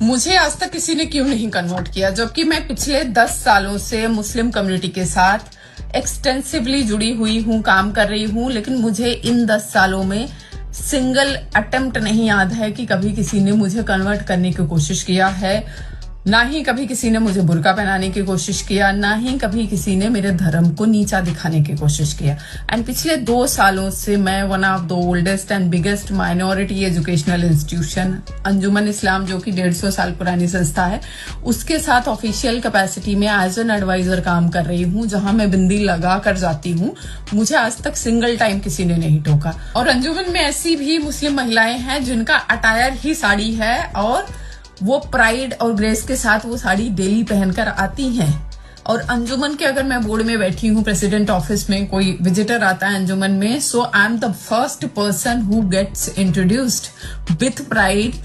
मुझे आज तक किसी ने क्यों नहीं कन्वर्ट किया, जबकि मैं पिछले 10 सालों से मुस्लिम कम्युनिटी के साथ एक्सटेंसिवली जुड़ी हुई हूँ, काम कर रही हूँ। लेकिन मुझे इन 10 सालों में सिंगल अटेम्प्ट नहीं याद है कि कभी किसी ने मुझे कन्वर्ट करने की कोशिश किया है। ना ही कभी किसी ने मुझे बुर्का पहनाने की कोशिश किया, ना ही कभी किसी ने मेरे धर्म को नीचा दिखाने की कोशिश किया। एंड पिछले 2 सालों से मैं one of the oldest and biggest minority educational institution Anjuman Islam, जो कि 150 साल पुरानी संस्था है, उसके साथ ऑफिशियल कैपेसिटी में एज एन एडवाइजर काम कर रही हूँ, जहां मैं बिंदी लगा कर जाती हूँ। मुझे आज तक सिंगल टाइम किसी ने नहीं टोका। और अंजुमन में ऐसी भी मुस्लिम महिलाएं हैं जिनका अटायर ही साड़ी है और वो प्राइड और ग्रेस के साथ वो साड़ी डेली पहनकर आती हैं। और अंजुमन के अगर मैं बोर्ड में बैठी हूँ, प्रेसिडेंट ऑफिस में कोई विजिटर आता है अंजुमन में, so I am the first person who gets introduced with pride.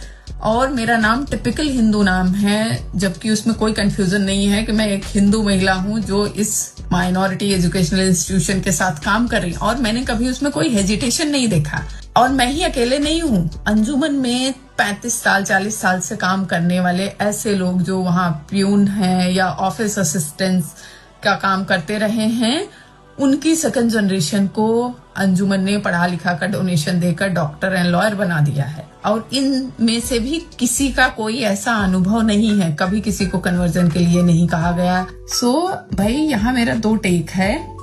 और मेरा नाम टिपिकल हिंदू नाम है, जबकि उसमें कोई कंफ्यूजन नहीं है कि मैं एक हिंदू महिला हूँ जो इस माइनॉरिटी एजुकेशनल इंस्टीट्यूशन के साथ काम कर रही हूँ। और मैंने कभी उसमें कोई हेजिटेशन नहीं देखा। और मैं ही अकेले नहीं हूँ, अंजुमन में 35 साल 40 साल से काम करने वाले ऐसे लोग जो वहाँ प्यून हैं या ऑफिस असिस्टेंट्स का काम करते रहे हैं, उनकी सेकंड जनरेशन को अंजुमन ने पढ़ा लिखा कर डोनेशन देकर डॉक्टर एंड लॉयर बना दिया है। और इन में से भी किसी का कोई ऐसा अनुभव नहीं है, कभी किसी को कन्वर्जन के लिए नहीं कहा गया। सो भाई, यहाँ मेरा 2 टेक है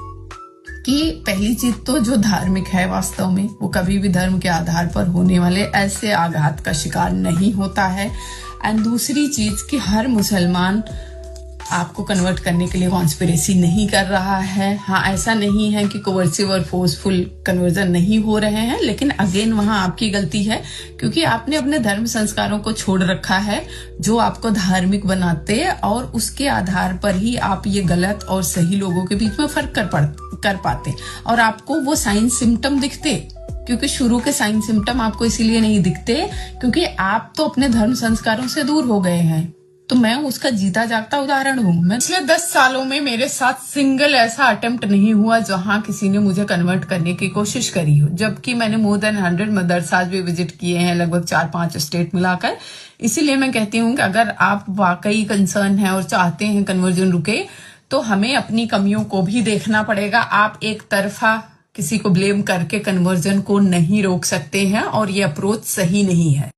कि पहली चीज तो जो धार्मिक है वास्तव में वो कभी भी धर्म के आधार पर होने वाले ऐसे आघात का शिकार नहीं होता है। एंड दूसरी चीज कि हर मुसलमान आपको कन्वर्ट करने के लिए कॉन्स्पिरेसी नहीं कर रहा है। हाँ, ऐसा नहीं है कि कोवर्सिव और फोर्सफुल कन्वर्जन नहीं हो रहे हैं, लेकिन अगेन वहां आपकी गलती है, क्योंकि आपने अपने धर्म संस्कारों को छोड़ रखा है जो आपको धार्मिक बनाते, और उसके आधार पर ही आप ये गलत और सही लोगों के बीच में फर्क कर पाते। और आपको वो साइन सिम्टम दिखते, क्योंकि शुरू के साइन सिम्टम आपको इसीलिए नहीं दिखते क्योंकि आप तो अपने धर्म संस्कारों से दूर हो गए हैं। तो मैं उसका जीता जागता उदाहरण हूँ। मैं पिछले 10 सालों में मेरे साथ सिंगल ऐसा अटेम्प्ट नहीं हुआ जहां किसी ने मुझे कन्वर्ट करने की कोशिश करी हो, जबकि मैंने मोर देन 100 मदरसाज भी विजिट किए हैं, लगभग 4-5 स्टेट मिलाकर। इसीलिए मैं कहती हूँ कि अगर आप वाकई कंसर्न है और चाहते हैं कन्वर्जन रुके, तो हमें अपनी कमियों को भी देखना पड़ेगा। आप एक तरफा किसी को ब्लेम करके कन्वर्जन को नहीं रोक सकते हैं, और ये अप्रोच सही नहीं है।